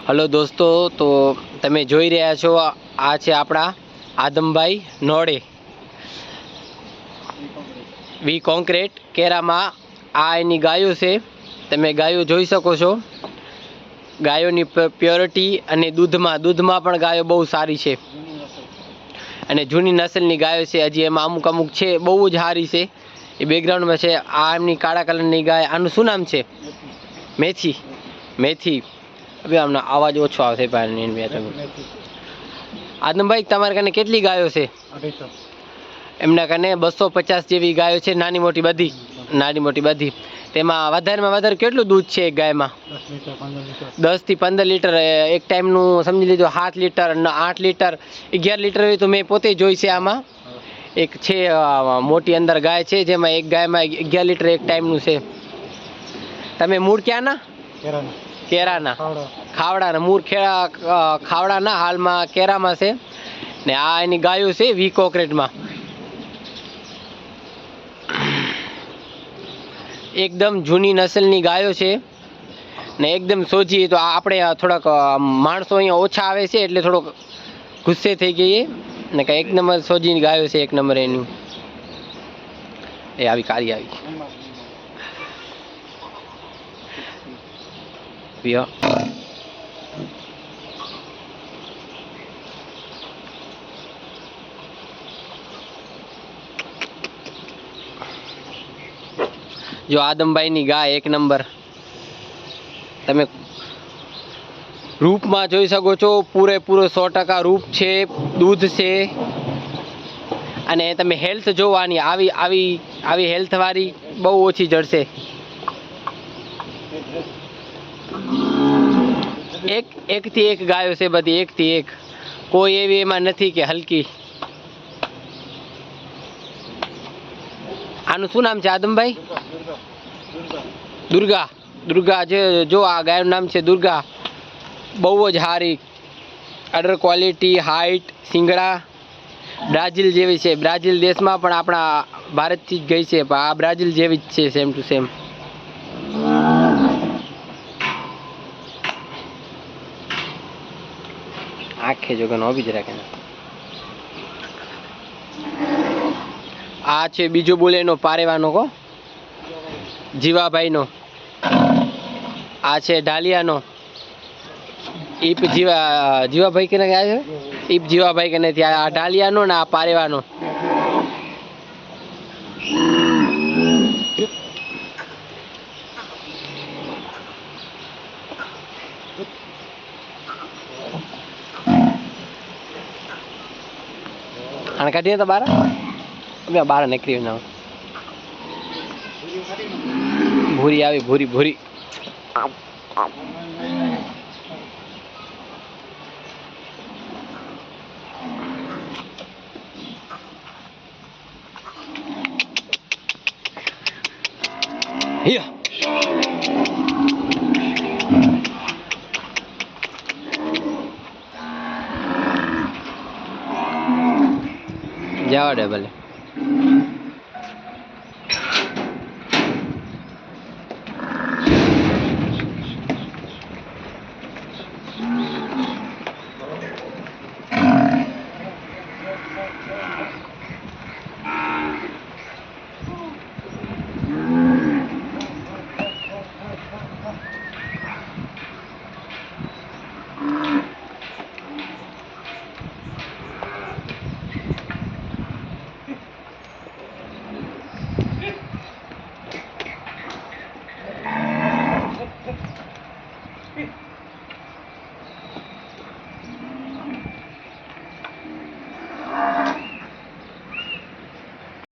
Hello દોસ્તો, તો તમે જોઈ રહ્યા છો આ છે આપણા આદમભાઈ નોડે વી કોન્ક્રીટ કેરામાં. આ એની ગાયો છે, તમે ગાયો જોઈ શકો છો. ગાયોની પ્યોરિટી અને દૂધમાં પણ ગાયો બહુ સારી છે અને જૂની નસલની ગાયો છે. હજી એમાં અમુક છે બહુ જ સારી છે, એ બેકગ્રાઉન્ડમાં છે. આ એમની કાળા કલરની ગાય, આનું શું નામ છે? મેથી. હવે આમનો અવાજ ઓછો આવશે. આદમભાઈ, તમારા કને કેટલી ગાયો છે? એમના કને 250 જેવી ગાયો છે, નાની મોટી બધી. તેમાં વધારેમાં વધારે કેટલું દૂધ છે એક ગાયમાં? 10 થી 15 લીટર. એક ટાઈમનું સમજી લીધું 7 લીટર, 8 લીટર, 11 લીટર તો મેં પોતે જોઈ છે. આમાં એક છે મોટી અંદર ગાય છે, જેમાં એક ગાયમાં 11 લીટર એક ટાઈમનું છે. તમે મૂળ ક્યાંના? કેરાના. ખાવડાના. મૂળ ખાવડાના, હાલમાં કેરામાં છે ને. આ એની ગાયો છે વી કોન્ક્રીટમાં. એકદમ જૂની નસલની ગાયો છે ને એકદમ સોજી. તો આપણે થોડાક માણસો અહીંયા ઓછા આવે છે એટલે થોડોક ગુસ્સે થઈ ગઈએ ને. એક નંબર સોજીની ગાયો છે, એક નંબર એની. એ આવી કારી આવી. જો આદમભાઈની ગાય એક નંબર. તમે રૂપમાં જોઈ શકો છો, પૂરેપૂરો 100% રૂપ છે, દૂધ છે. અને તમે હેલ્થ જોવાની, આવી હેલ્થ વાળી બહુ ઓછી જડશે. એકથી એક ગાયો છે બધી, એકથી એક. કોઈ એવી એમાં નથી કે હલકી. આનું શું નામ છે આદમભાઈ? દુર્ગા. જો આ ગાયનું નામ છે દુર્ગા. બહુ જ સારી અડર ક્વોલિટી, હાઈટ, સિંગડા બ્રાઝિલ જેવી છે. બ્રાઝિલ દેશમાં પણ આપણા ભારતથી જ ગઈ છે, પણ આ બ્રાઝિલ જેવી જ છે, સેમ ટુ સેમ. આખે જોગન ઓબી જ રાખે. આ છે બીજો બોલેનો પારેવાનો કો, જીવાભાઈનો. આ છે ઢાલિયાનો. જીવાભાઈ કેને ગયા છે? જીવાભાઈ કે નથી. આ ઢાલિયાનો ને આ પારેવાનો. આને કાઢીએ તો બાર નીકળી ના. ભૂરી આવી, ભૂરી. જવા દે ભલે.